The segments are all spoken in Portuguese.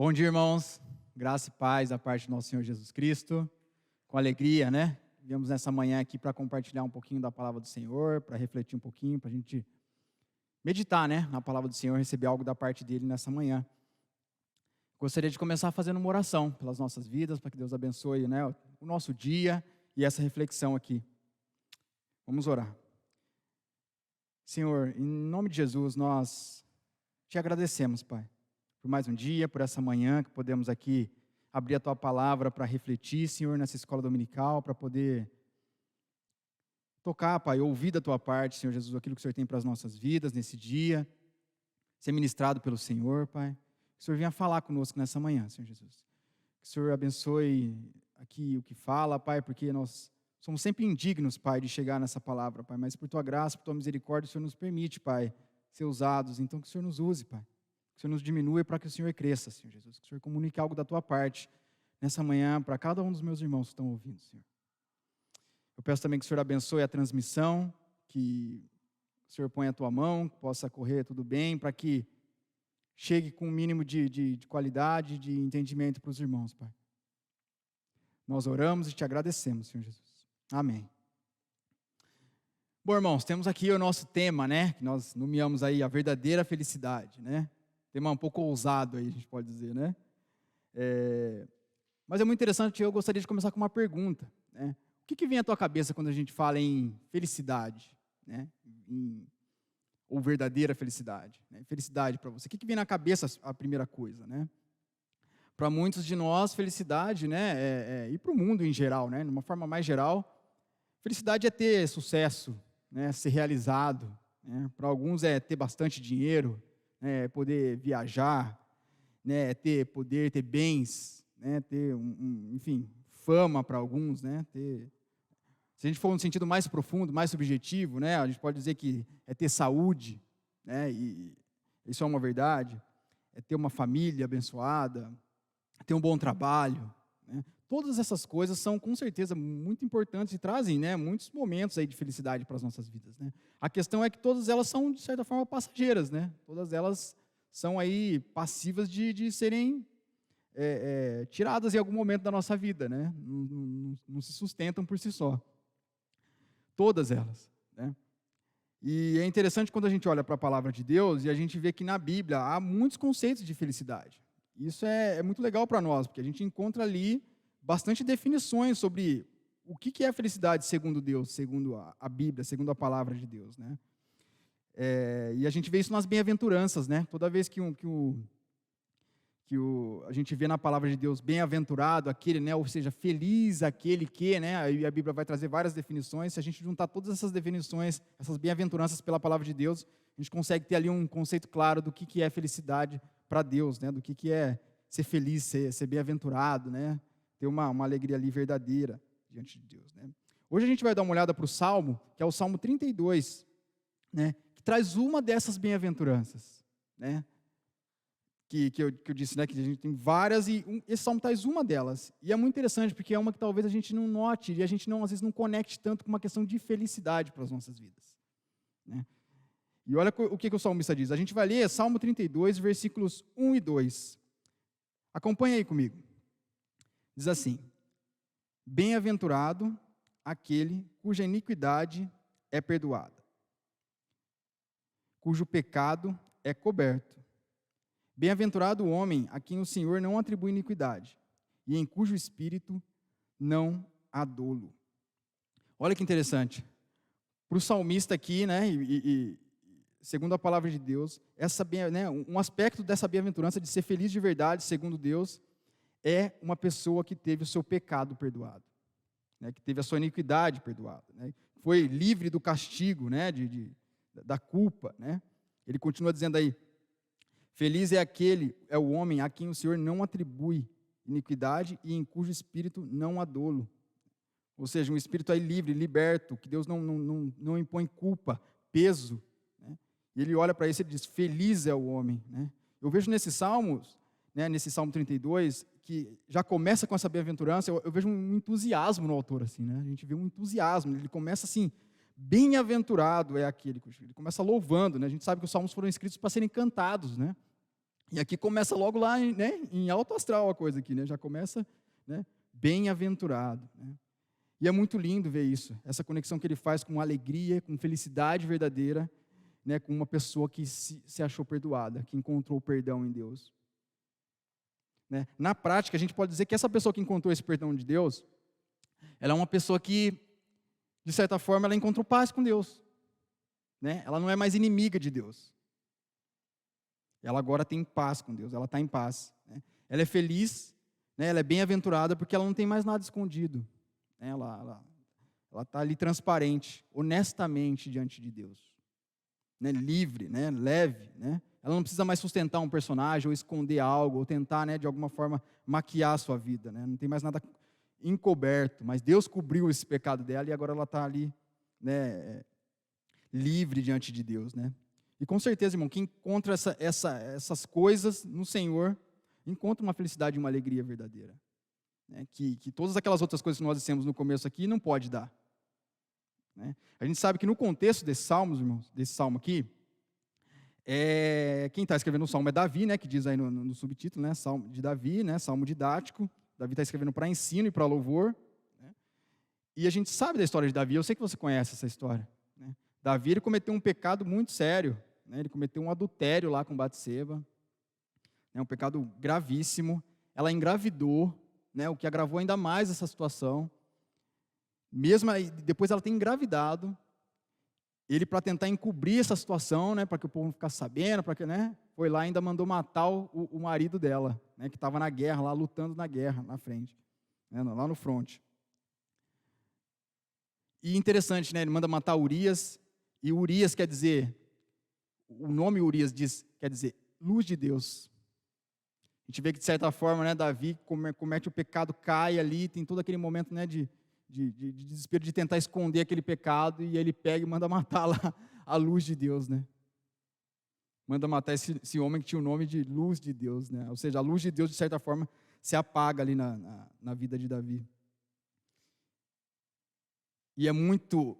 Bom dia, irmãos. Graça e paz da parte do nosso Senhor Jesus Cristo. Com alegria, né? Viemos nessa manhã aqui para compartilhar um pouquinho da palavra do Senhor, para refletir um pouquinho, para a gente meditar, né? Na palavra do Senhor, receber algo da parte dele nessa manhã. Gostaria de começar fazendo uma oração pelas nossas vidas, para que Deus abençoe, né, o nosso dia e essa reflexão aqui. Vamos orar. Senhor, em nome de Jesus, nós te agradecemos, Pai, por mais um dia, por essa manhã que podemos aqui abrir a Tua palavra para refletir, Senhor, nessa escola dominical, para poder tocar, Pai, ouvir da Tua parte, Senhor Jesus, aquilo que o Senhor tem para as nossas vidas nesse dia, ser ministrado pelo Senhor, Pai. Que o Senhor venha falar conosco nessa manhã, Senhor Jesus. Que o Senhor abençoe aqui o que fala, Pai, porque nós somos sempre indignos, Pai, de chegar nessa palavra, Pai, mas por Tua graça, por Tua misericórdia, o Senhor nos permite, Pai, ser usados. Então, que o Senhor nos use, Pai. Que o Senhor nos diminua para que o Senhor cresça, Senhor Jesus. Que o Senhor comunique algo da Tua parte nessa manhã para cada um dos meus irmãos que estão ouvindo, Senhor. Eu peço também que o Senhor abençoe a transmissão, que o Senhor ponha a Tua mão, que possa correr tudo bem, para que chegue com um mínimo de qualidade, de entendimento para os irmãos, Pai. Nós oramos e te agradecemos, Senhor Jesus. Amém. Bom, irmãos, temos aqui o nosso tema, né? Que nós nomeamos aí a verdadeira felicidade, né? Tema um pouco ousado aí, a gente pode dizer, né? Mas é muito interessante, eu gostaria de começar com uma pergunta, né? O que vem à tua cabeça quando a gente fala em felicidade, né? Ou verdadeira felicidade, né? Felicidade para você. O que vem na cabeça a primeira coisa, né? Para muitos de nós, felicidade, né? E para o mundo em geral, né? De uma forma mais geral, felicidade é ter sucesso, né? Ser realizado, né? Para alguns é ter bastante dinheiro, né? Poder viajar, né? Ter poder, ter bens, né? Ter, enfim, fama para alguns, né? Se a gente for no sentido mais profundo, mais subjetivo, né? A gente pode dizer que é ter saúde, né? E isso é uma verdade. É ter uma família abençoada, ter um bom trabalho, né? Todas essas coisas são, com certeza, muito importantes e trazem, né, muitos momentos aí de felicidade para as nossas vidas, né? A questão é que todas elas são, de certa forma, passageiras, né? Todas elas são aí passivas de serem tiradas em algum momento da nossa vida, né? Não se sustentam por si só. Todas elas, né? E é interessante quando a gente olha para a palavra de Deus e a gente vê que na Bíblia há muitos conceitos de felicidade. Isso é muito legal para nós, porque a gente encontra ali bastante definições sobre o que é felicidade segundo Deus, segundo a Bíblia, segundo a palavra de Deus, né? E a gente vê isso nas bem-aventuranças, né? Toda vez que a gente vê na palavra de Deus bem-aventurado aquele, né? Ou seja, feliz aquele que, né? Aí a Bíblia vai trazer várias definições. Se a gente juntar todas essas definições, essas bem-aventuranças pela palavra de Deus, a gente consegue ter ali um conceito claro do que é felicidade para Deus, né? Do que é ser feliz, ser bem-aventurado, né? Ter uma alegria ali verdadeira diante de Deus, né? Hoje a gente vai dar uma olhada para o Salmo, que é o Salmo 32, né? Que traz uma dessas bem-aventuranças, né? Que eu disse, né? Que a gente tem várias e esse Salmo traz uma delas. E é muito interessante, porque é uma que talvez a gente não note e a gente às vezes não conecte tanto com uma questão de felicidade para as nossas vidas, né? E olha o que o salmista diz. A gente vai ler Salmo 32, versículos 1 e 2. Acompanha aí comigo. Diz assim: bem-aventurado aquele cuja iniquidade é perdoada, cujo pecado é coberto. Bem-aventurado o homem a quem o Senhor não atribui iniquidade, e em cujo espírito não há dolo. Olha que interessante. Para o salmista aqui, né, segundo a palavra de Deus, um aspecto dessa bem-aventurança de ser feliz de verdade, segundo Deus, é uma pessoa que teve o seu pecado perdoado, né, que teve a sua iniquidade perdoada, né, foi livre do castigo, né, da culpa, né. Ele continua dizendo aí: feliz é o homem a quem o Senhor não atribui iniquidade e em cujo espírito não há dolo. Ou seja, um espírito aí livre, liberto, que Deus não impõe culpa, peso, né? E ele olha para isso e diz: feliz é o homem, né? Eu vejo nesses salmos, né, nesse Salmo 32, que já começa com essa bem-aventurança, eu vejo um entusiasmo no autor, assim, né? A gente vê um entusiasmo, ele começa assim: bem-aventurado é aquele, ele começa louvando, né? A gente sabe que os salmos foram escritos para serem cantados, né? E aqui começa logo lá, né, em alto astral a coisa aqui, né? Já começa, né, bem-aventurado, né? E é muito lindo ver isso, essa conexão que ele faz com alegria, com felicidade verdadeira, né, com uma pessoa que se achou perdoada, que encontrou o perdão em Deus. Né? Na prática, a gente pode dizer que essa pessoa que encontrou esse perdão de Deus, ela é uma pessoa que, de certa forma, ela encontrou paz com Deus. Né? Ela não é mais inimiga de Deus. Ela agora tem paz com Deus, ela está em paz. Né? Ela é feliz, né? Ela é bem-aventurada porque ela não tem mais nada escondido. Né? Ela está ali transparente, honestamente diante de Deus. Né? Livre, né? Leve. Né? Ela não precisa mais sustentar um personagem, ou esconder algo, ou tentar, né, de alguma forma, maquiar a sua vida. Né? Não tem mais nada encoberto, mas Deus cobriu esse pecado dela e agora ela está ali, né, livre diante de Deus. Né? E com certeza, irmão, quem encontra essas coisas no Senhor, encontra uma felicidade e uma alegria verdadeira. Né? Que todas aquelas outras coisas que nós dissemos no começo aqui não pode dar. Né? A gente sabe que no contexto desses salmos, irmãos, desse salmo aqui, quem está escrevendo o salmo é Davi, né, que diz aí no subtítulo, né, salmo de Davi, né, salmo didático. Davi está escrevendo para ensino e para louvor. Né? E a gente sabe da história de Davi, eu sei que você conhece essa história. Né? Davi, ele cometeu um pecado muito sério. Né? Ele cometeu um adultério lá com Batseba. Né? Um pecado gravíssimo. Ela engravidou, né, o que agravou ainda mais essa situação. Mesmo aí, depois ela ter engravidado, ele, para tentar encobrir essa situação, né, para que o povo não ficasse sabendo, né, foi lá e ainda mandou matar o marido dela, né, que estava na guerra, lá lutando na guerra, na frente, né, lá no fronte. E interessante, né, ele manda matar Urias, e Urias quer dizer, o nome Urias quer dizer luz de Deus. A gente vê que, de certa forma, né, Davi comete o pecado, cai ali, tem todo aquele momento, né, de desespero, de tentar esconder aquele pecado, e ele pega e manda matar lá a luz de Deus, né? Manda matar esse homem que tinha o nome de luz de Deus, né? Ou seja, a luz de Deus, de certa forma, se apaga ali na vida de Davi. E é muito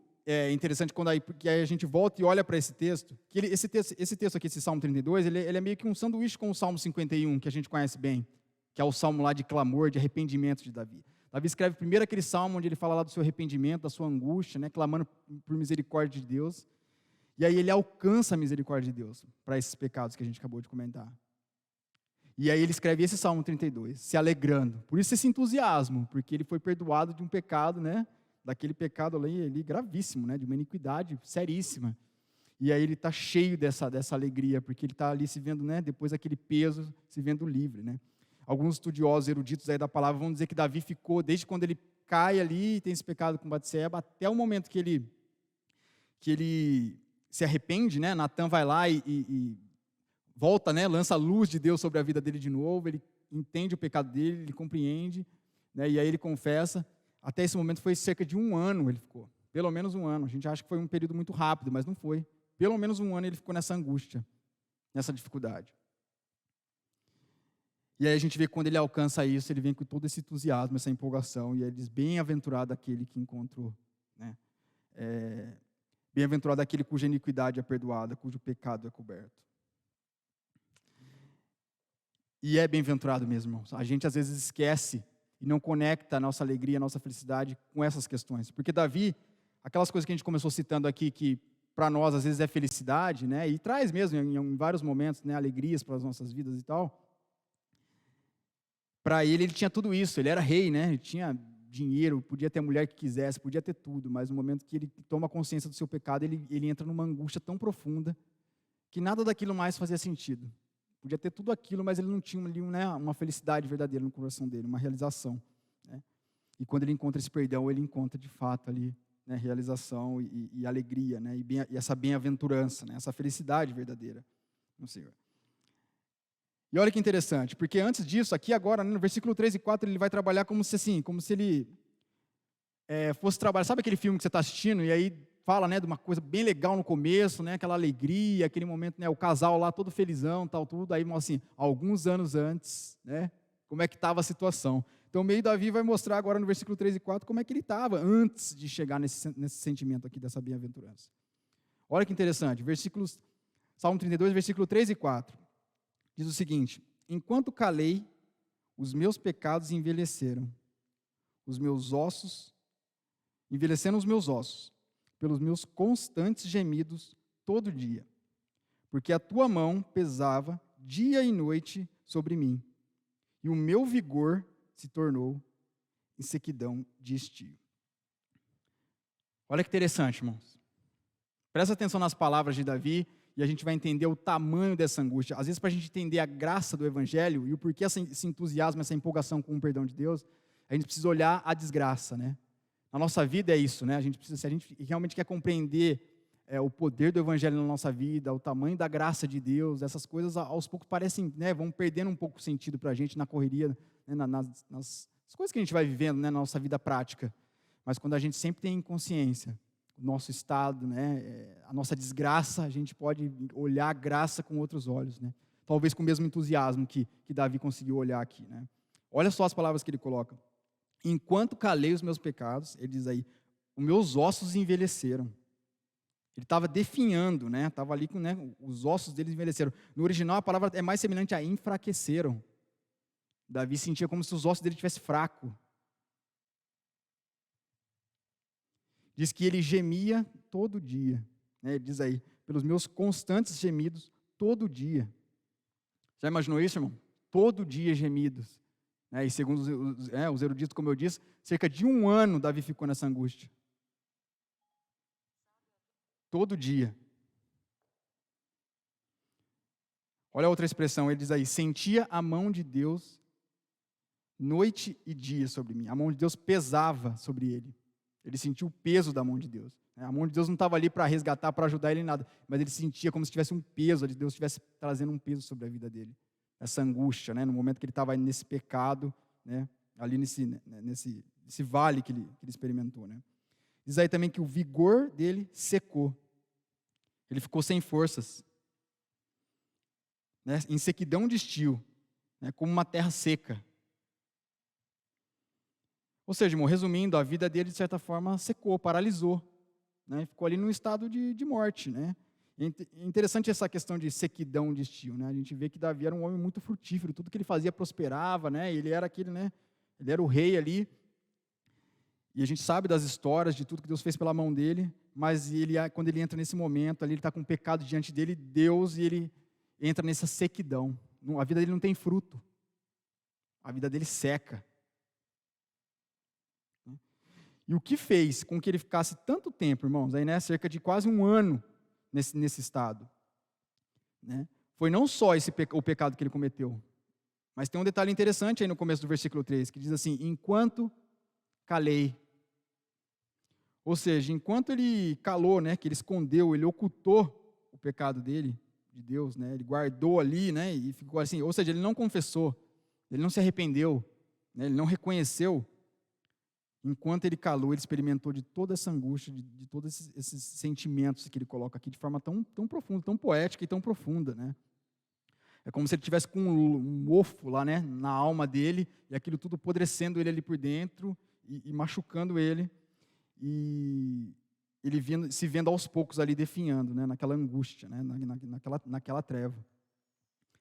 interessante porque aí a gente volta e olha para esse texto, que esse texto aqui, esse Salmo 32, ele é meio que um sanduíche com o Salmo 51, que a gente conhece bem, que é o salmo lá de clamor, de arrependimento de Davi. Davi escreve primeiro aquele salmo onde ele fala lá do seu arrependimento, da sua angústia, né, clamando por misericórdia de Deus. E aí ele alcança a misericórdia de Deus para esses pecados que a gente acabou de comentar. E aí ele escreve esse Salmo 32, se alegrando. Por isso esse entusiasmo, porque ele foi perdoado de um pecado, né, daquele pecado ali gravíssimo, né, de uma iniquidade seríssima. E aí ele está cheio dessa alegria, porque ele está ali se vendo, né, depois daquele peso, se vendo livre, né. Alguns estudiosos eruditos aí da palavra vão dizer que Davi ficou, desde quando ele cai ali e tem esse pecado com Batseba, até o momento que ele se arrepende, né? Natan vai lá e volta, né? Lança a luz de Deus sobre a vida dele de novo, ele entende o pecado dele, ele compreende, né? E aí ele confessa. Até esse momento foi cerca de 1 ano ele ficou, pelo menos 1 ano. A gente acha que foi um período muito rápido, mas não foi. Pelo menos 1 ano ele ficou nessa angústia, nessa dificuldade. E aí a gente vê que quando ele alcança isso, ele vem com todo esse entusiasmo, essa empolgação, e ele diz, bem-aventurado aquele que encontrou, né? Bem-aventurado aquele cuja iniquidade é perdoada, cujo pecado é coberto. E é bem-aventurado mesmo, irmãos. A gente às vezes esquece e não conecta a nossa alegria, a nossa felicidade com essas questões. Porque Davi, aquelas coisas que a gente começou citando aqui, que para nós às vezes é felicidade, né? E traz mesmo em vários momentos, né, alegrias para as nossas vidas e tal. Para ele tinha tudo isso, ele era rei, né? Ele tinha dinheiro, podia ter a mulher que quisesse, podia ter tudo, mas no momento que ele toma consciência do seu pecado, ele entra numa angústia tão profunda que nada daquilo mais fazia sentido. Podia ter tudo aquilo, mas ele não tinha ali, né, uma felicidade verdadeira no coração dele, uma realização. Né? E quando ele encontra esse perdão, ele encontra de fato ali, né, realização e alegria, né, e essa bem-aventurança, né, essa felicidade verdadeira no Senhor. E olha que interessante, porque antes disso, aqui agora, no versículo 3 e 4, ele vai trabalhar como se ele fosse trabalhar. Sabe aquele filme que você está assistindo, e aí fala, né, de uma coisa bem legal no começo, né, aquela alegria, aquele momento, né, o casal lá todo felizão, tal, tudo, aí assim, alguns anos antes, né, como é que estava a situação. Então, meio Davi vai mostrar agora no versículo 3 e 4 como é que ele estava antes de chegar nesse sentimento aqui dessa bem-aventurança. Olha que interessante, Salmo 32, versículo 3 e 4. Diz o seguinte: enquanto calei, os meus pecados envelheceram, os meus ossos, envelheceram os meus ossos, pelos meus constantes gemidos todo dia, porque a tua mão pesava dia e noite sobre mim, e o meu vigor se tornou em sequidão de estio. Olha que interessante, irmãos. Presta atenção nas palavras de Davi e a gente vai entender o tamanho dessa angústia. Às vezes, para a gente entender a graça do Evangelho e o porquê esse entusiasmo, essa empolgação com o perdão de Deus, a gente precisa olhar a desgraça, né? Na nossa vida é isso, né? Se a gente realmente quer compreender o poder do Evangelho na nossa vida, o tamanho da graça de Deus, essas coisas aos poucos parecem, né, vão perdendo um pouco o sentido para a gente na correria, né, nas coisas que a gente vai vivendo, né, na nossa vida prática. Mas quando a gente sempre tem consciência o nosso estado, né, a nossa desgraça, a gente pode olhar a graça com outros olhos, né? Talvez com o mesmo entusiasmo que Davi conseguiu olhar aqui, né? Olha só as palavras que ele coloca. Enquanto calei os meus pecados, ele diz aí, os meus ossos envelheceram. Ele estava definhando, né? Estava ali com, né, os ossos deles envelheceram. No original a palavra é mais semelhante a enfraqueceram. Davi sentia como se os ossos dele estivessem fracos. Diz que ele gemia todo dia, né? Ele diz aí, pelos meus constantes gemidos, todo dia. Já imaginou isso, irmão? Todo dia gemidos. E segundo os eruditos, como eu disse, cerca de 1 ano Davi ficou nessa angústia. Todo dia. Olha a outra expressão, ele diz aí, sentia a mão de Deus noite e dia sobre mim. A mão de Deus pesava sobre ele. Ele sentia o peso da mão de Deus. A mão de Deus não estava ali para resgatar, para ajudar ele em nada, mas ele sentia como se tivesse um peso, de Deus estivesse trazendo um peso sobre a vida dele. Essa angústia, né, no momento que ele estava nesse pecado, né, ali nesse vale que ele experimentou. Né. Diz aí também que o vigor dele secou. Ele ficou sem forças, né, em sequidão de estio, né, como uma terra seca. Ou seja, irmão, resumindo, a vida dele, de certa forma, secou, paralisou. Né? Ficou ali num estado de morte. Né? É interessante essa questão de sequidão de estio. Né? A gente vê que Davi era um homem muito frutífero, tudo que ele fazia prosperava, né? Ele era aquele, né? Ele era o rei ali. E a gente sabe das histórias, de tudo que Deus fez pela mão dele, mas quando ele entra nesse momento, ali ele está com um pecado diante dele, Deus, e ele entra nessa sequidão. A vida dele não tem fruto. A vida dele seca. E o que fez com que ele ficasse tanto tempo, irmãos, aí, né, cerca de quase 1 ano nesse estado, né, foi não só o pecado que ele cometeu, mas tem um detalhe interessante aí no começo do versículo 3, que diz assim, enquanto calei. Ou seja, enquanto ele calou, né, que ele escondeu, ele ocultou o pecado dele, de Deus, né, ele guardou ali, né, e ficou assim, ou seja, ele não confessou, ele não se arrependeu, né, ele não reconheceu. Enquanto ele calou, ele experimentou de toda essa angústia, de todos esses sentimentos que ele coloca aqui de forma tão profunda, tão poética e tão profunda, né? É como se ele tivesse com um mofo lá, né, na alma dele, e aquilo tudo apodrecendo ele ali por dentro e machucando ele, e ele se vendo aos poucos ali definhando, né, naquela angústia, né, naquela treva,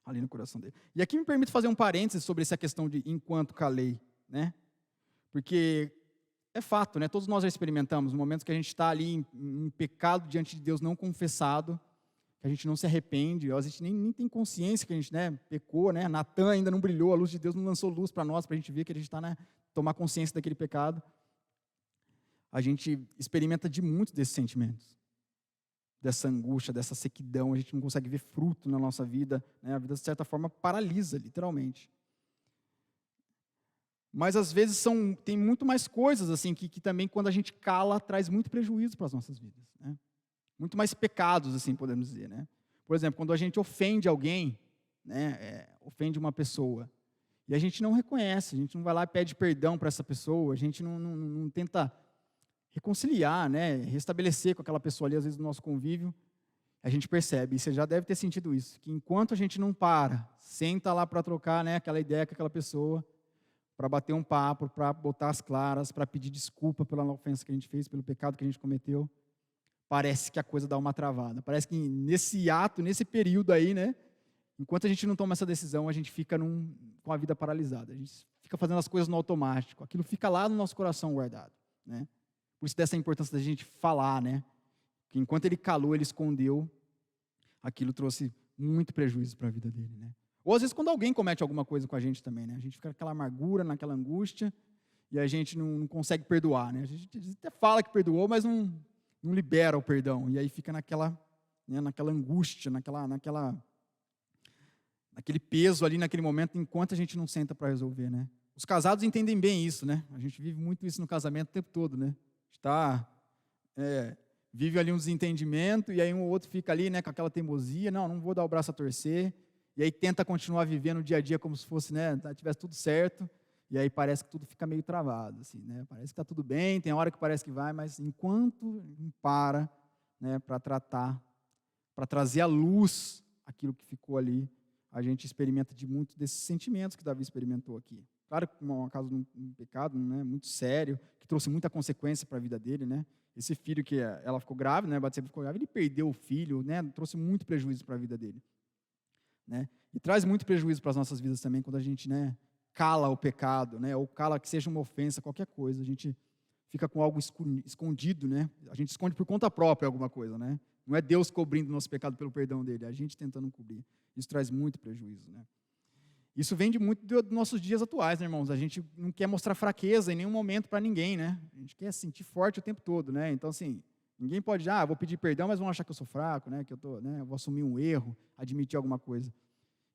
ali no coração dele. E aqui me permito fazer um parênteses sobre essa questão de enquanto calei, né? Porque é fato, né? Todos nós já experimentamos momentos que a gente está ali em pecado diante de Deus não confessado, que a gente não se arrepende, a gente nem tem consciência que a gente, né, pecou, né? Natan ainda não brilhou, a luz de Deus não lançou luz para nós, para a gente ver que a gente está, né, tomar consciência daquele pecado. A gente experimenta de muitos desses sentimentos, dessa angústia, dessa sequidão, a gente não consegue ver fruto na nossa vida, né? A vida, de certa forma, paralisa, literalmente. Mas às vezes tem muito mais coisas assim que também, quando a gente cala, traz muito prejuízo para as nossas vidas. Né? Muito mais pecados, assim, podemos dizer. Né? Por exemplo, quando a gente ofende alguém, né, ofende uma pessoa, e a gente não reconhece, a gente não vai lá e pede perdão para essa pessoa, a gente não tenta reconciliar, né, restabelecer com aquela pessoa ali, às vezes, no nosso convívio, a gente percebe, e você já deve ter sentido isso, que enquanto a gente não senta lá para trocar, né, aquela ideia com aquela pessoa, para bater um papo, para botar as claras, para pedir desculpa pela ofensa que a gente fez, pelo pecado que a gente cometeu, parece que a coisa dá uma travada. Parece que nesse ato, nesse período aí, né, Enquanto a gente não toma essa decisão, a gente fica com a vida paralisada. A gente fica fazendo as coisas no automático. Aquilo fica lá no nosso coração guardado, né? Por isso dessa importância da gente falar, né? Que enquanto ele calou, ele escondeu, aquilo trouxe muito prejuízo para a vida dele, né? Ou às vezes quando alguém comete alguma coisa com a gente também, né? A gente fica naquela amargura, naquela angústia, e a gente não consegue perdoar, né? A gente até fala que perdoou, mas não libera o perdão. E aí fica naquela angústia, naquele peso ali naquele momento, enquanto a gente não senta para resolver, né? Os casados entendem bem isso, né? A gente vive muito isso no casamento o tempo todo, né? Vive ali um desentendimento, e aí um ou outro fica ali, né, com aquela teimosia, não vou dar o braço a torcer, e aí tenta continuar vivendo o dia a dia como se fosse, né, tivesse tudo certo, e aí parece que tudo fica meio travado, assim, né? Parece que está tudo bem, tem hora que parece que vai, mas enquanto não para, né, para tratar, para trazer à luz aquilo que ficou ali, a gente experimenta de muitos desses sentimentos que Davi experimentou aqui. Claro que uma causa de um pecado, né, muito sério, que trouxe muita consequência para a vida dele, né? Esse filho que ela ficou grávida, né, Batseba ficou grávida, ele perdeu o filho, né, trouxe muito prejuízo para a vida dele, né? E traz muito prejuízo para as nossas vidas também quando a gente, né, cala o pecado, né, ou cala que seja uma ofensa, qualquer coisa, a gente fica com algo escondido, né? A gente esconde por conta própria alguma coisa, né? Não é Deus cobrindo o nosso pecado pelo perdão dele, é a gente tentando cobrir. Isso traz muito prejuízo, né? Isso vem de muito dos nossos dias atuais, né, irmãos? A gente não quer mostrar fraqueza em nenhum momento para ninguém, né? A gente quer se sentir forte o tempo todo, né? Então, assim, ninguém pode, vou pedir perdão, mas vão achar que eu sou fraco, né? Que eu vou assumir um erro, admitir alguma coisa.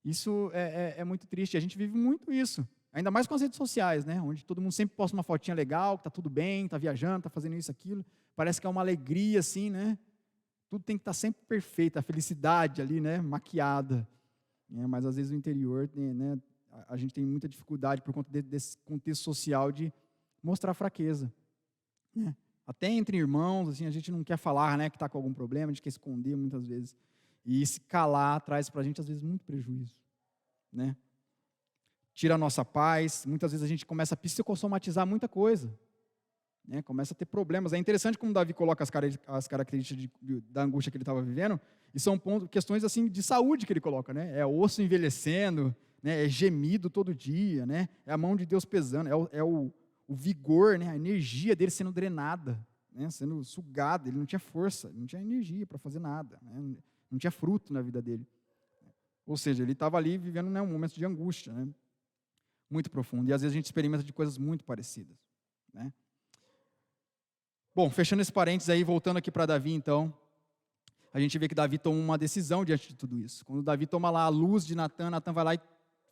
Isso é muito triste. A gente vive muito isso. Ainda mais com as redes sociais, né? Onde todo mundo sempre posta uma fotinha legal, que está tudo bem, está viajando, está fazendo isso, aquilo. Parece que é uma alegria, assim, né? Tudo tem que estar sempre perfeito, a felicidade ali, né? Maquiada. Mas às vezes o interior, né? A gente tem muita dificuldade por conta desse contexto social de mostrar fraqueza, né? Até entre irmãos, assim, a gente não quer falar, né, que está com algum problema, a gente quer esconder muitas vezes. E se calar traz para a gente, às vezes, muito prejuízo, né? Tira a nossa paz, muitas vezes a gente começa a psicossomatizar muita coisa, né? Começa a ter problemas. É interessante como Davi coloca as características da angústia que ele estava vivendo, e são questões assim de saúde que ele coloca, né? É osso envelhecendo, né? É gemido todo dia, né? É a mão de Deus pesando, é o vigor, né? A energia dele sendo drenada, né? Sendo sugada. Ele não tinha força, ele não tinha energia para fazer nada, né? Não tinha fruto na vida dele. Ou seja, ele estava ali vivendo, né, um momento de angústia, né? Muito profundo. E às vezes a gente experimenta de coisas muito parecidas, né? Bom, fechando esse parênteses aí, voltando aqui para Davi, então, a gente vê que Davi toma uma decisão diante de tudo isso. Quando Davi toma lá a luz de Natan, Natan vai lá e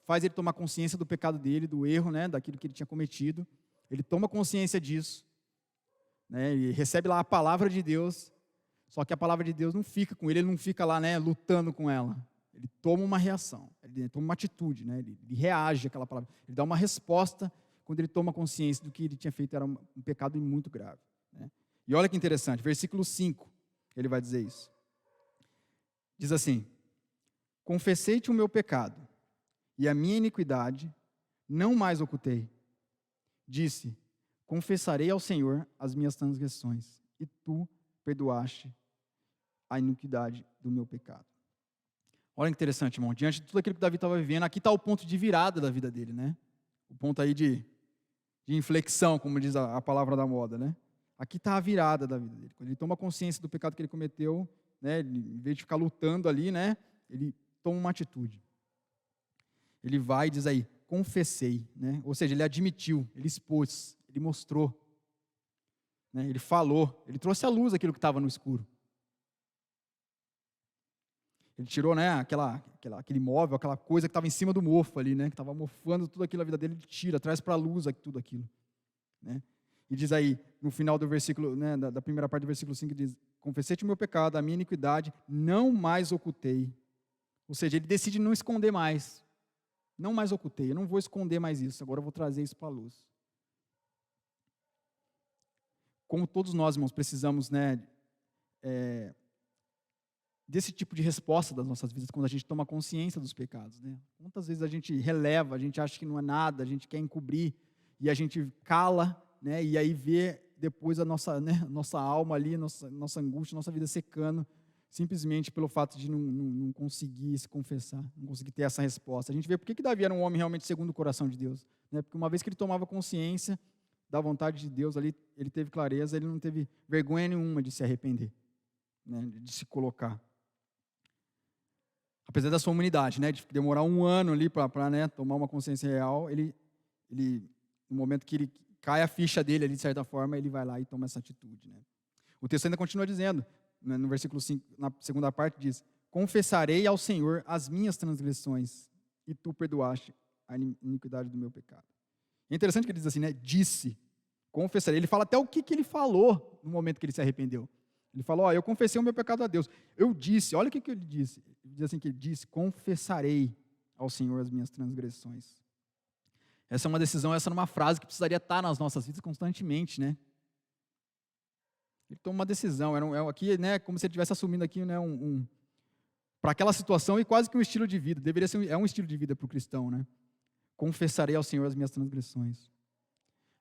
faz ele tomar consciência do pecado dele, do erro, né, daquilo que ele tinha cometido. Ele toma consciência disso, né, ele recebe lá a palavra de Deus, só que a palavra de Deus não fica com ele não fica lá, né, lutando com ela. Ele toma uma reação, ele toma uma atitude, né, ele reage àquela palavra, ele dá uma resposta quando ele toma consciência do que ele tinha feito era um pecado muito grave, né? E olha que interessante, versículo 5, ele vai dizer isso. Diz assim: confessei-te o meu pecado, e a minha iniquidade não mais ocultei. Disse: confessarei ao Senhor as minhas transgressões, e tu perdoaste a iniquidade do meu pecado. Olha que interessante, irmão. Diante de tudo aquilo que Davi estava vivendo, aqui está o ponto de virada da vida dele, né? O ponto aí de inflexão, como diz a palavra da moda, né? Aqui está a virada da vida dele. Quando ele toma consciência do pecado que ele cometeu, né? Em vez de ficar lutando ali, né? Ele toma uma atitude. Ele vai e diz aí: confessei, né? Ou seja, ele admitiu, ele expôs, ele mostrou, né? Ele falou, ele trouxe à luz aquilo que estava no escuro. Ele tirou, né, aquele móvel, aquela coisa que estava em cima do mofo ali, né, que estava mofando tudo aquilo na vida dele, ele tira, traz para a luz tudo aquilo, né? E diz aí, no final do versículo, né, da primeira parte do versículo 5, diz: confessei-te o meu pecado, a minha iniquidade, não mais ocultei. Ou seja, ele decide não esconder mais. Não mais ocultei, eu não vou esconder mais isso, agora eu vou trazer isso para a luz. Como todos nós, irmãos, precisamos, né, desse tipo de resposta das nossas vidas, quando a gente toma consciência dos pecados, né? Quantas vezes a gente releva, a gente acha que não é nada, a gente quer encobrir, e a gente cala, né? E aí vê depois a nossa, né, nossa alma ali, nossa angústia, nossa vida secando, simplesmente pelo fato de não conseguir se confessar, não conseguir ter essa resposta. A gente vê por que Davi era um homem realmente segundo o coração de Deus. Né? Porque uma vez que ele tomava consciência da vontade de Deus, ali ele teve clareza, ele não teve vergonha nenhuma de se arrepender, né? De se colocar. Apesar da sua humanidade, né? De demorar um ano ali para né, tomar uma consciência real, ele, no momento que ele cai a ficha dele ali, de certa forma, ele vai lá e toma essa atitude. Né? O texto ainda continua dizendo, né, no versículo 5, na segunda parte, diz: confessarei ao Senhor as minhas transgressões, e tu perdoaste a iniquidade do meu pecado. É interessante que ele diz assim, né? Disse, confessarei. Ele fala até o que ele falou no momento que ele se arrependeu. Ele falou, eu confessei o meu pecado a Deus. Eu disse, olha o que ele disse. Ele diz assim que ele disse, confessarei ao Senhor as minhas transgressões. Essa é uma decisão, essa é uma frase que precisaria estar nas nossas vidas constantemente, né? Ele toma uma decisão, aqui, né, como se ele estivesse assumindo aqui, né, para aquela situação e quase que um estilo de vida. Deveria ser, é um estilo de vida para o cristão, né? Confessarei ao Senhor as minhas transgressões.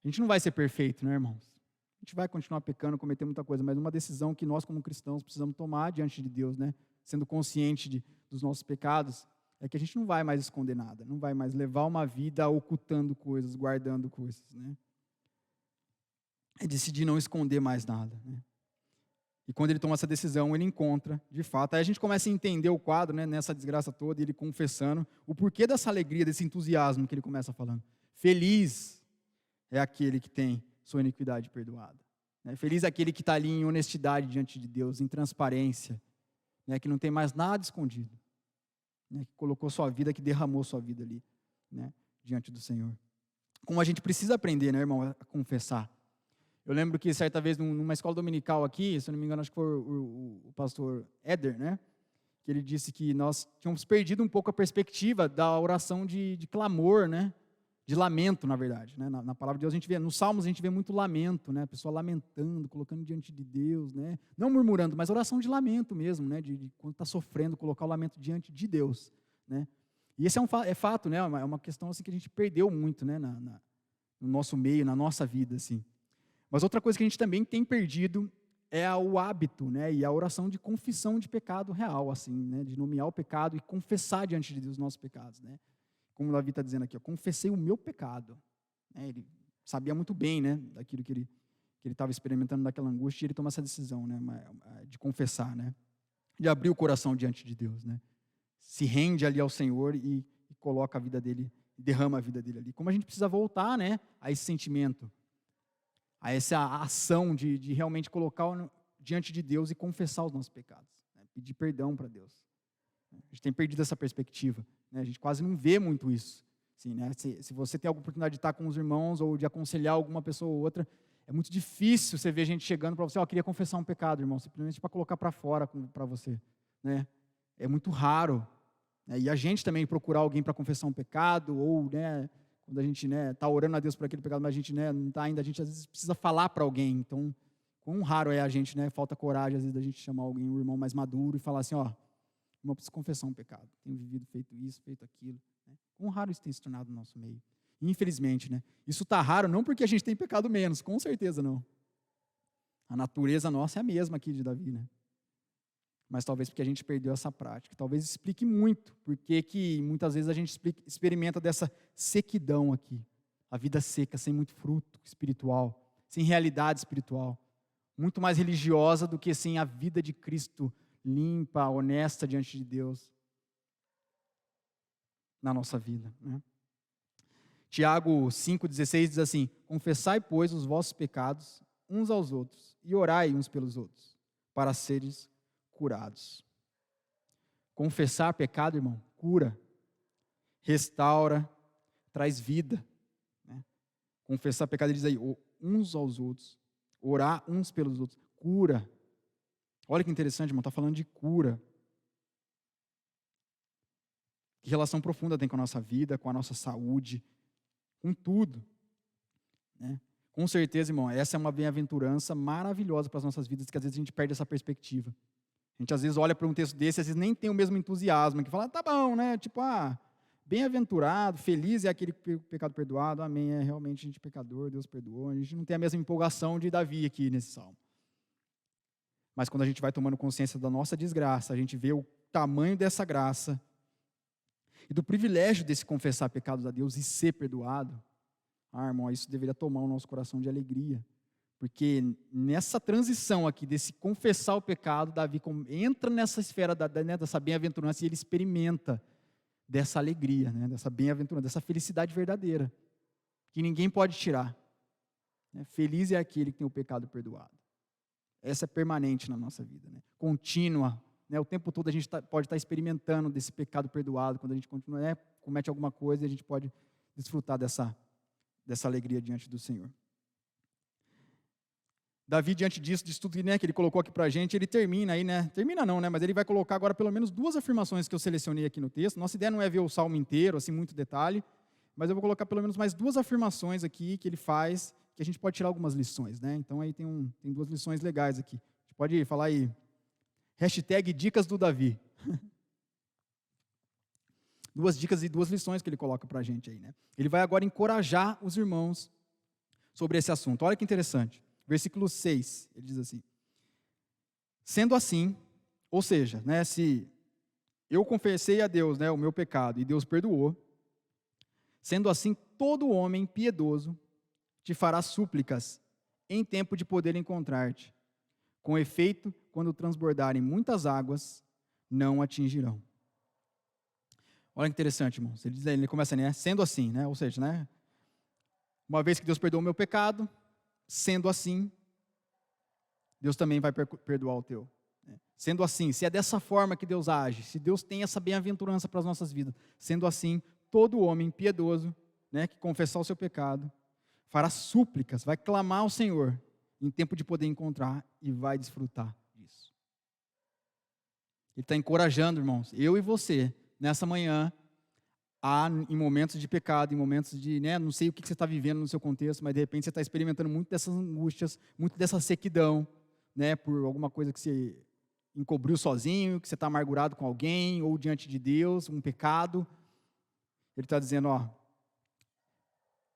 A gente não vai ser perfeito, né, irmãos? A gente vai continuar pecando, cometer muita coisa, mas uma decisão que nós, como cristãos, precisamos tomar diante de Deus, né? Sendo consciente dos nossos pecados, é que a gente não vai mais esconder nada, não vai mais levar uma vida ocultando coisas, guardando coisas, né? É decidir não esconder mais nada, né? E quando ele toma essa decisão, ele encontra, de fato. Aí a gente começa a entender o quadro, né, nessa desgraça toda, ele confessando o porquê dessa alegria, desse entusiasmo que ele começa falando. Feliz é aquele que tem sua iniquidade perdoada. Né? Feliz é aquele que está ali em honestidade diante de Deus, em transparência, né, que não tem mais nada escondido, né, que colocou sua vida, que derramou sua vida ali, né, diante do Senhor. Como a gente precisa aprender, né, irmão, a confessar. Eu lembro que certa vez, numa escola dominical aqui, se eu não me engano, acho que foi o pastor Éder, né? Que ele disse que nós tínhamos perdido um pouco a perspectiva da oração de clamor, né? De lamento, na verdade. Né? Na palavra de Deus, a gente vê, nos Salmos a gente vê muito lamento, né? A pessoa lamentando, colocando diante de Deus, né? Não murmurando, mas oração de lamento mesmo, né? De quando está sofrendo, colocar o lamento diante de Deus, né? E esse é fato, né? É uma questão assim, que a gente perdeu muito, né? No nosso meio, na nossa vida, assim. Mas outra coisa que a gente também tem perdido é o hábito, né, e a oração de confissão de pecado real, assim, né, de nomear o pecado e confessar diante de Deus os nossos pecados, né? Como o Davi está dizendo aqui, confessei o meu pecado. Né? Ele sabia muito bem, né, daquilo que ele estava experimentando, daquela angústia, e ele toma essa decisão, né, de confessar, né, de abrir o coração diante de Deus, né? Se rende ali ao Senhor e coloca a vida dele, derrama a vida dele ali. Como a gente precisa voltar, né, a esse sentimento, a essa ação de realmente colocar diante de Deus e confessar os nossos pecados, né? Pedir perdão para Deus. A gente tem perdido essa perspectiva, né? A gente quase não vê muito isso. Assim, né? Se você tem alguma oportunidade de estar com os irmãos ou de aconselhar alguma pessoa ou outra, é muito difícil você ver gente chegando para você, queria confessar um pecado, irmão, simplesmente para colocar para fora para você. Né? É muito raro. Né? E a gente também procurar alguém para confessar um pecado ou, né, quando a gente está orando a Deus por aquele pecado, mas a gente não está ainda, a gente às vezes precisa falar para alguém. Então, quão raro é a gente, né? Falta coragem, às vezes, da gente chamar alguém, um irmão mais maduro, e falar assim, irmão, preciso confessar um pecado. Tenho vivido, feito isso, feito aquilo. Né? Quão raro isso tem se tornado no nosso meio. Infelizmente, né? Isso está raro não porque a gente tem pecado menos, com certeza não. A natureza nossa é a mesma aqui de Davi, né? Mas talvez porque a gente perdeu essa prática. Talvez explique muito porque que muitas vezes a gente experimenta dessa sequidão aqui. A vida seca, sem muito fruto espiritual, sem realidade espiritual. Muito mais religiosa do que sem a vida de Cristo limpa, honesta diante de Deus na nossa vida. Né? Tiago 5,16 diz assim, confessai, pois, os vossos pecados uns aos outros e orai uns pelos outros, para seres curados. Confessar pecado, irmão, cura, restaura, traz vida. Né? Confessar pecado, ele diz aí, uns aos outros, orar uns pelos outros, cura. Olha que interessante, irmão, está falando de cura. Que relação profunda tem com a nossa vida, com a nossa saúde, com tudo. Né? Com certeza, irmão, essa é uma bem-aventurança maravilhosa para as nossas vidas, que às vezes a gente perde essa perspectiva. A gente às vezes olha para um texto desse, às vezes nem tem o mesmo entusiasmo, que fala, tá bom, né? Tipo, bem-aventurado, feliz é aquele pecado perdoado, amém, é realmente a gente pecador, Deus perdoou. A gente não tem a mesma empolgação de Davi aqui nesse salmo. Mas quando a gente vai tomando consciência da nossa desgraça, a gente vê o tamanho dessa graça e do privilégio desse confessar pecados a Deus e ser perdoado, irmão, isso deveria tomar o nosso coração de alegria. Porque nessa transição aqui, desse confessar o pecado, Davi entra nessa esfera dessa bem-aventurança e ele experimenta dessa alegria, né, dessa bem-aventurança, dessa felicidade verdadeira, que ninguém pode tirar. Feliz é aquele que tem o pecado perdoado. Essa é permanente na nossa vida, né, contínua. O tempo todo a gente pode estar experimentando desse pecado perdoado, quando a gente continua, comete alguma coisa, e a gente pode desfrutar dessa alegria diante do Senhor. Davi, diante disso, disso tudo, que ele colocou aqui para a gente, ele termina aí, termina não, mas ele vai colocar agora pelo menos 2 afirmações que eu selecionei aqui no texto. Nossa ideia não é ver o salmo inteiro, assim, muito detalhe, mas eu vou colocar pelo menos mais 2 afirmações aqui que ele faz, que a gente pode tirar algumas lições, né? Então aí tem 2 lições legais aqui. A gente pode falar aí, #dicas do Davi. 2 dicas e 2 lições que ele coloca para a gente aí, né? Ele vai agora encorajar os irmãos sobre esse assunto. Olha que interessante. Versículo 6, ele diz assim: sendo assim, ou seja, se eu confessei a Deus, o meu pecado, e Deus perdoou, sendo assim, todo homem piedoso te fará súplicas em tempo de poder encontrar-te. Com efeito, quando transbordarem muitas águas, não atingirão. Olha que interessante, irmãos. Ele começa, sendo assim, ou seja, uma vez que Deus perdoou o meu pecado, sendo assim, Deus também vai perdoar o teu. Sendo assim, se é dessa forma que Deus age, se Deus tem essa bem-aventurança para as nossas vidas, sendo assim, todo homem piedoso, que confessar o seu pecado, fará súplicas, vai clamar ao Senhor, em tempo de poder encontrar, e vai desfrutar disso. Ele está encorajando, irmãos, eu e você, nessa manhã, em momentos de pecado, em momentos de, não sei o que você está vivendo no seu contexto, mas de repente você está experimentando muito dessas angústias, muito dessa sequidão, por alguma coisa que você encobriu sozinho, que você está amargurado com alguém, ou diante de Deus, um pecado. Ele está dizendo,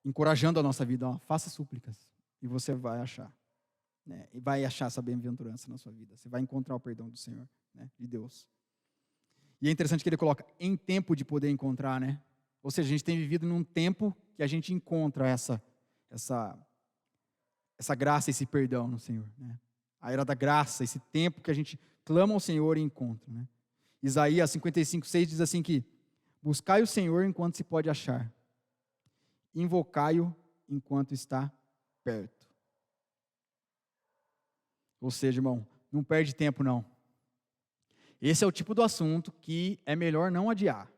encorajando a nossa vida, faça súplicas, e você vai achar, e vai achar essa bem-aventurança na sua vida, você vai encontrar o perdão do Senhor, de Deus. E é interessante que ele coloca, em tempo de poder encontrar, Ou seja, a gente tem vivido num tempo que a gente encontra essa graça, esse perdão no Senhor, A era da graça, esse tempo que a gente clama ao Senhor e encontra, Isaías 55:6 diz assim que, buscai o Senhor enquanto se pode achar, invocai-o enquanto está perto. Ou seja, irmão, não perde tempo não. Esse é o tipo do assunto que é melhor não adiar.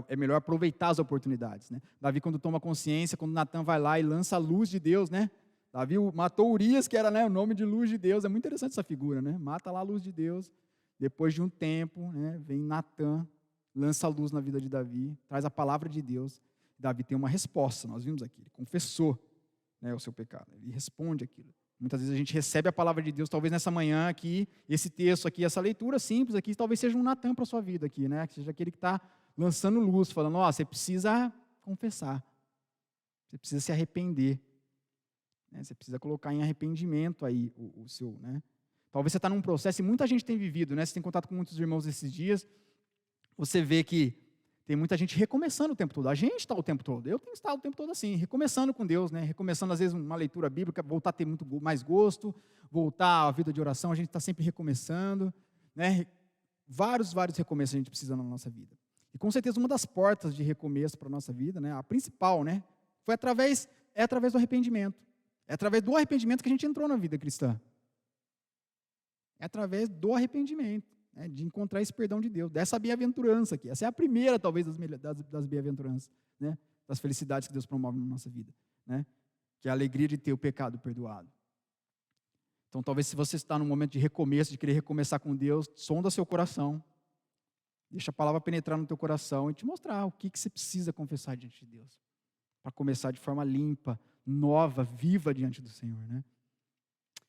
É melhor aproveitar as oportunidades. Davi, quando toma consciência, quando Natan vai lá e lança a luz de Deus, Davi matou Urias, que era o nome de luz de Deus. É muito interessante essa figura, mata lá a luz de Deus. Depois de um tempo, vem Natan, lança a luz na vida de Davi, traz a palavra de Deus. Davi tem uma resposta, nós vimos aqui, ele confessou o seu pecado, ele responde aquilo. Muitas vezes a gente recebe a palavra de Deus, talvez nessa manhã aqui, esse texto aqui, essa leitura simples aqui, talvez seja um Natan para a sua vida aqui, que seja aquele que está lançando luz, falando, você precisa confessar, você precisa se arrepender, você precisa colocar em arrependimento aí o seu, Talvez você está num processo, e muita gente tem vivido, você tem contato com muitos irmãos esses dias, você vê que tem muita gente recomeçando o tempo todo. A gente está o tempo todo. Eu tenho estado o tempo todo assim, recomeçando com Deus, recomeçando às vezes uma leitura bíblica, voltar a ter muito mais gosto, voltar à vida de oração, a gente está sempre recomeçando, Vários recomeços a gente precisa na nossa vida. E com certeza uma das portas de recomeço para a nossa vida, a principal, é através do arrependimento. É através do arrependimento que a gente entrou na vida cristã. É através do arrependimento. De encontrar esse perdão de Deus, dessa bem-aventurança aqui. Essa é a primeira, talvez, das bem-aventuranças, das felicidades que Deus promove na nossa vida, que é a alegria de ter o pecado perdoado. Então, talvez se você está num momento de recomeço, de querer recomeçar com Deus, sonda seu coração, deixa a palavra penetrar no teu coração e te mostrar o que você precisa confessar diante de Deus, para começar de forma limpa, nova, viva diante do Senhor,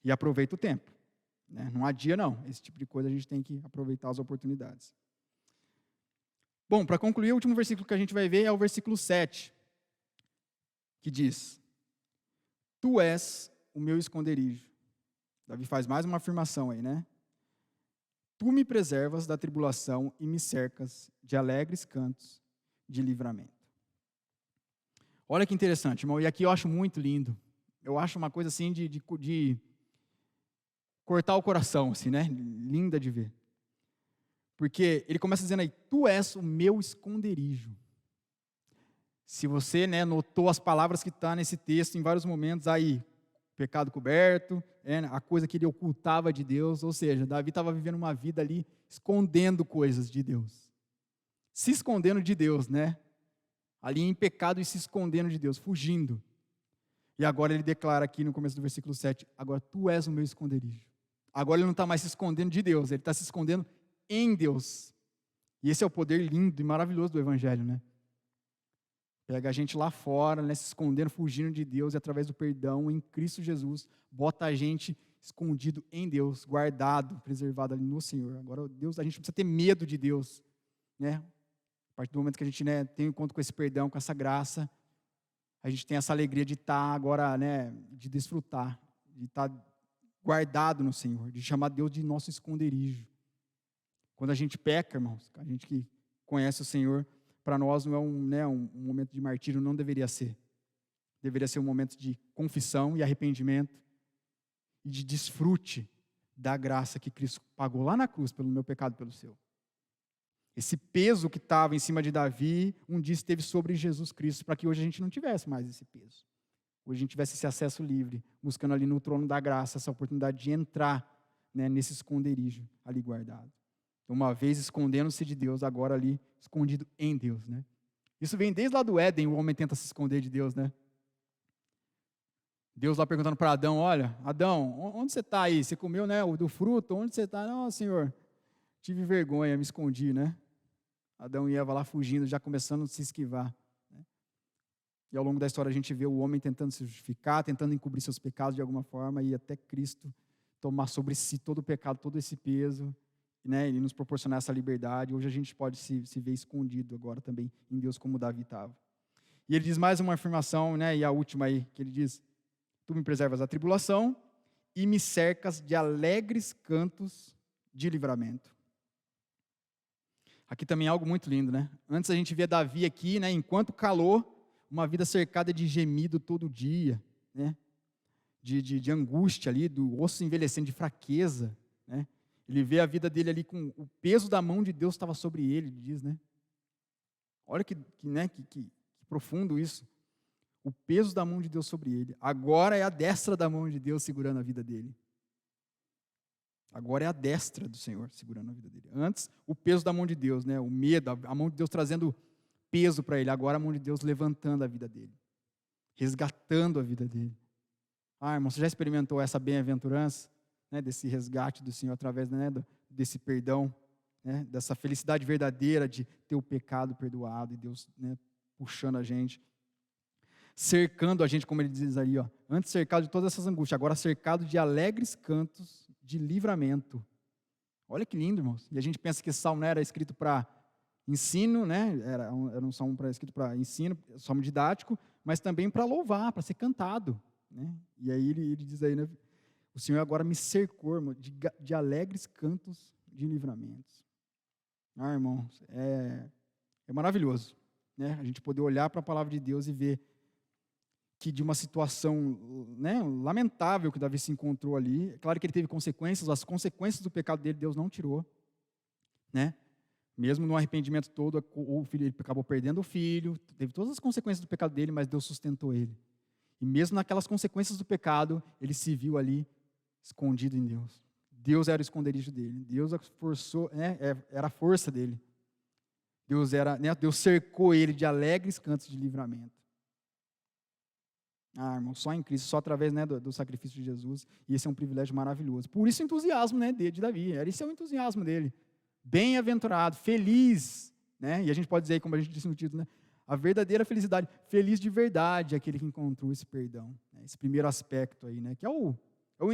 E aproveita o tempo. Não adia não, esse tipo de coisa a gente tem que aproveitar as oportunidades. Bom, para concluir, o último versículo que a gente vai ver é o versículo 7, que diz, tu és o meu esconderijo, Davi faz mais uma afirmação aí, né? Tu me preservas da tribulação e me cercas de alegres cantos de livramento. Olha que interessante, irmão. E aqui eu acho muito lindo. Eu acho uma coisa assim de cortar o coração, assim, né? Linda de ver. Porque ele começa dizendo aí, tu és o meu esconderijo. Se você, né, notou as palavras que estão nesse texto em vários momentos, aí, pecado coberto, a coisa que ele ocultava de Deus, ou seja, Davi estava vivendo uma vida ali, escondendo coisas de Deus. Se escondendo de Deus, né? Ali em pecado e se escondendo de Deus, fugindo. E agora ele declara aqui no começo do versículo 7, agora tu és o meu esconderijo. Agora ele não está mais se escondendo de Deus, ele está se escondendo em Deus. E esse é o poder lindo e maravilhoso do Evangelho, né? Pega a gente lá fora, né, se escondendo, fugindo de Deus, e através do perdão em Cristo Jesus, bota a gente escondido em Deus, guardado, preservado ali no Senhor. Agora, Deus, a gente não precisa ter medo de Deus, né? A partir do momento que a gente, né, tem um encontro com esse perdão, com essa graça, a gente tem essa alegria de estar agora, né, de desfrutar, de estar guardado no Senhor, de chamar Deus de nosso esconderijo. Quando a gente peca, irmãos, a gente que conhece o Senhor, para nós não é um momento de martírio, não deveria ser. Deveria ser um momento de confissão e arrependimento e de desfrute da graça que Cristo pagou lá na cruz pelo meu pecado e pelo seu. Esse peso que estava em cima de Davi, um dia esteve sobre Jesus Cristo, para que hoje a gente não tivesse mais esse peso. Hoje a gente tivesse esse acesso livre, buscando ali no trono da graça, essa oportunidade de entrar, né, nesse esconderijo ali guardado. Então, uma vez escondendo-se de Deus, agora ali escondido em Deus, né? Isso vem desde lá do Éden, o homem tenta se esconder de Deus, né? Deus lá perguntando para Adão, olha, Adão, onde você está aí? Você comeu, né, do fruto? Onde você está? Não, Senhor, tive vergonha, me escondi, né? Adão e Eva lá fugindo, já começando a se esquivar. Né? E ao longo da história a gente vê o homem tentando se justificar, tentando encobrir seus pecados de alguma forma, e até Cristo tomar sobre si todo o pecado, todo esse peso, né, e nos proporcionar essa liberdade. Hoje a gente pode se ver escondido agora também em Deus, como Davi estava. E ele diz mais uma afirmação, né, e a última aí, que ele diz, tu me preservas da tribulação e me cercas de alegres cantos de livramento. Aqui também é algo muito lindo, né? Antes a gente vê Davi aqui, né, enquanto calor, uma vida cercada de gemido todo dia, né? De angústia ali, do osso envelhecendo, de fraqueza, né? Ele vê a vida dele ali com o peso da mão de Deus estava sobre ele, diz, né? Olha que profundo isso. O peso da mão de Deus sobre ele. Agora é a destra da mão de Deus segurando a vida dele. Agora é a destra do Senhor segurando a vida dele. Antes, o peso da mão de Deus, né? O medo, a mão de Deus trazendo peso para ele. Agora a mão de Deus levantando a vida dele. Resgatando a vida dele. Ah, irmão, você já experimentou essa bem-aventurança? Né, desse resgate do Senhor através, né, desse perdão, né, dessa felicidade verdadeira de ter o pecado perdoado e Deus, né, puxando a gente, cercando a gente, como ele diz ali, ó, antes cercado de todas essas angústias, agora cercado de alegres cantos de livramento. Olha que lindo, irmãos. E a gente pensa que esse salmo não era escrito para ensino, né, era um salmo escrito para ensino, salmo didático, mas também para louvar, para ser cantado, né? E aí ele diz aí, né, o Senhor agora me cercou, irmão, de alegres cantos de livramentos. Ah, irmãos, é maravilhoso, né? A gente poder olhar para a palavra de Deus e ver que de uma situação, né, lamentável que Davi se encontrou ali, é claro que ele teve consequências, as consequências do pecado dele Deus não tirou, né? Mesmo no arrependimento todo, o filho, ele acabou perdendo o filho, teve todas as consequências do pecado dele, mas Deus sustentou ele. E mesmo naquelas consequências do pecado, ele se viu ali escondido em Deus. Deus era o esconderijo dele. Deus forçou, né, era a força dele. Deus cercou ele de alegres cantos de livramento. Ah, irmão, só em Cristo, só através, né, do sacrifício de Jesus. E esse é um privilégio maravilhoso. Por isso o entusiasmo, né, de Davi. Esse é o entusiasmo dele. Bem-aventurado, feliz. Né? E a gente pode dizer, como a gente disse no título, né, a verdadeira felicidade. Feliz de verdade aquele que encontrou esse perdão. Né, esse primeiro aspecto aí, né, que é o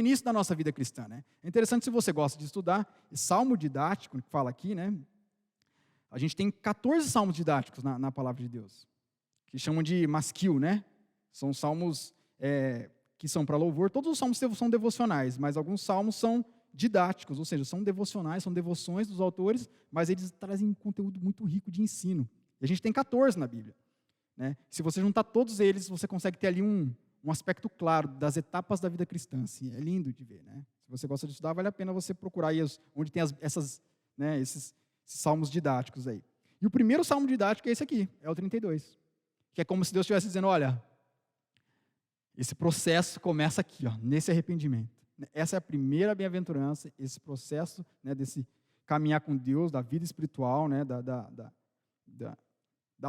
início da nossa vida cristã, né? É interessante, se você gosta de estudar, salmo didático, que fala aqui, né? A gente tem 14 salmos didáticos na palavra de Deus, que chamam de masquil, né? São salmos que são para louvor. Todos os salmos são devocionais, mas alguns salmos são didáticos, ou seja, são devocionais, são devoções dos autores, mas eles trazem conteúdo muito rico de ensino. E a gente tem 14 na Bíblia, né? Se você juntar todos eles, você consegue ter ali um aspecto claro das etapas da vida cristã. Assim, é lindo de ver, né? Se você gosta de estudar, vale a pena você procurar aí onde tem esses salmos didáticos aí. E o primeiro salmo didático é esse aqui, é o 32, que é como se Deus estivesse dizendo, olha, esse processo começa aqui, ó, nesse arrependimento. Essa é a primeira bem-aventurança, esse processo, né, desse caminhar com Deus, da vida espiritual, né, da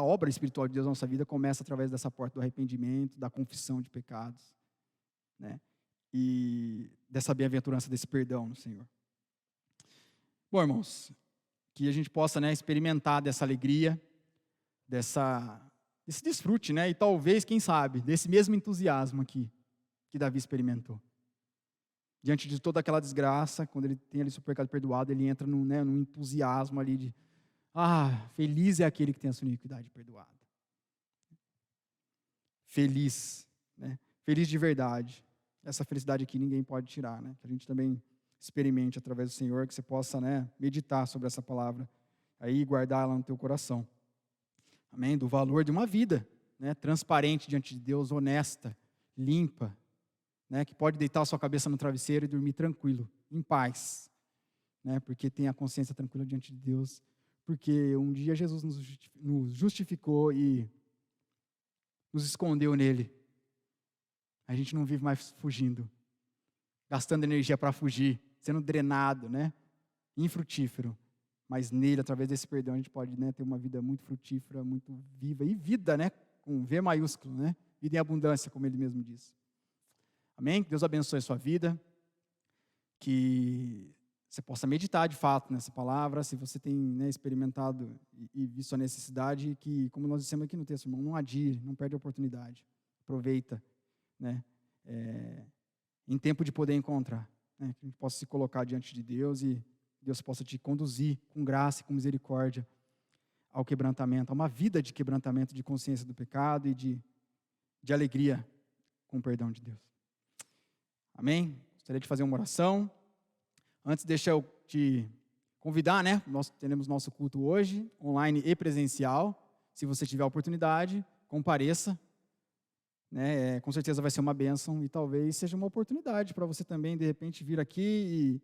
obra espiritual de Deus na nossa vida, começa através dessa porta do arrependimento, da confissão de pecados, né, e dessa bem-aventurança, desse perdão no Senhor. Bom, irmãos, que a gente possa, né, experimentar dessa alegria, desse desfrute, né, e talvez, quem sabe, desse mesmo entusiasmo aqui que Davi experimentou. Diante de toda aquela desgraça, quando ele tem ali seu pecado perdoado, ele entra num entusiasmo ali de, feliz é aquele que tem a sua iniquidade perdoada. Feliz, né? Feliz de verdade. Essa felicidade aqui ninguém pode tirar, né? Que a gente também experimente através do Senhor, que você possa, né, meditar sobre essa palavra aí e guardar ela no teu coração. Amém? Do valor de uma vida, né, transparente diante de Deus, honesta, limpa, né, que pode deitar a sua cabeça no travesseiro e dormir tranquilo, em paz, né, porque tem a consciência tranquila diante de Deus, porque um dia Jesus nos justificou e nos escondeu nele. A gente não vive mais fugindo, gastando energia para fugir, sendo drenado, né, infrutífero. Mas nele, através desse perdão, a gente pode, né, ter uma vida muito frutífera, muito viva. E vida, né, com V maiúsculo, né, vida em abundância, como ele mesmo diz. Amém? Que Deus abençoe a sua vida. Que você possa meditar de fato nessa palavra. Se você tem, né, experimentado e visto a necessidade, que, como nós dissemos aqui no texto, irmão, não adie, não perde a oportunidade. Aproveita, né, em tempo de poder encontrar. Né, que a gente possa se colocar diante de Deus e Deus possa te conduzir com graça e com misericórdia ao quebrantamento, a uma vida de quebrantamento, de consciência do pecado e de alegria com o perdão de Deus. Amém? Gostaria de fazer uma oração. Antes, deixa eu te convidar, né? Nós teremos nosso culto hoje, online e presencial. Se você tiver a oportunidade, compareça. Né? Com certeza vai ser uma bênção e talvez seja uma oportunidade para você também, de repente, vir aqui e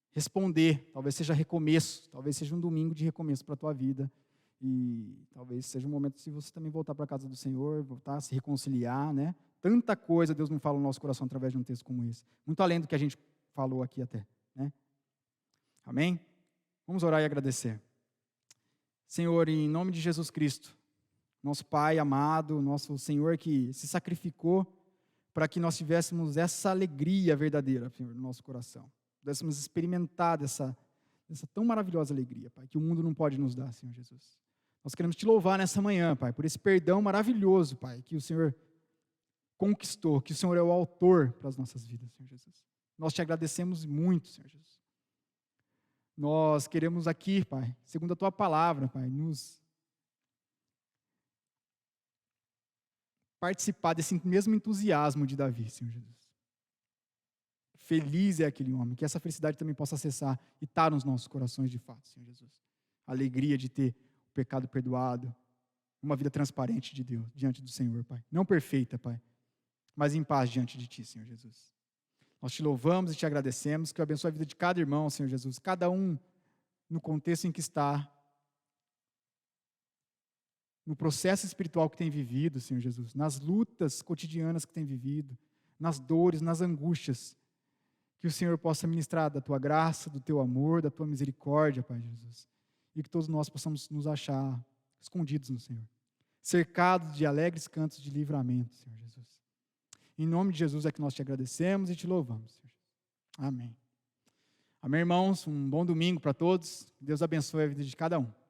responder. Talvez seja recomeço, talvez seja um domingo de recomeço para a tua vida. E talvez seja um momento de você também voltar para a casa do Senhor, voltar a se reconciliar, né? Tanta coisa Deus não fala no nosso coração através de um texto como esse. Muito além do que a gente falou aqui até, né? Amém? Vamos orar e agradecer. Senhor, em nome de Jesus Cristo, nosso Pai amado, nosso Senhor que se sacrificou para que nós tivéssemos essa alegria verdadeira, Senhor, no nosso coração. Pudéssemos experimentar dessa tão maravilhosa alegria, Pai, que o mundo não pode nos dar, Senhor Jesus. Nós queremos te louvar nessa manhã, Pai, por esse perdão maravilhoso, Pai, que o Senhor conquistou, que o Senhor é o autor para as nossas vidas, Senhor Jesus. Nós te agradecemos muito, Senhor Jesus. Nós queremos aqui, Pai, segundo a tua palavra, Pai, nos participar desse mesmo entusiasmo de Davi, Senhor Jesus. Feliz é aquele homem, que essa felicidade também possa acessar e estar nos nossos corações de fato, Senhor Jesus. A alegria de ter o pecado perdoado, uma vida transparente de Deus, diante do Senhor, Pai. Não perfeita, Pai, mas em paz diante de Ti, Senhor Jesus. Nós te louvamos e te agradecemos, que eu abençoe a vida de cada irmão, Senhor Jesus, cada um no contexto em que está, no processo espiritual que tem vivido, Senhor Jesus, nas lutas cotidianas que tem vivido, nas dores, nas angústias, que o Senhor possa ministrar da Tua graça, do Teu amor, da Tua misericórdia, Pai Jesus, e que todos nós possamos nos achar escondidos no Senhor, cercados de alegres cantos de livramento, Senhor Jesus. Em nome de Jesus é que nós te agradecemos e te louvamos, Senhor. Amém. Amém, irmãos. Um bom domingo para todos. Deus abençoe a vida de cada um.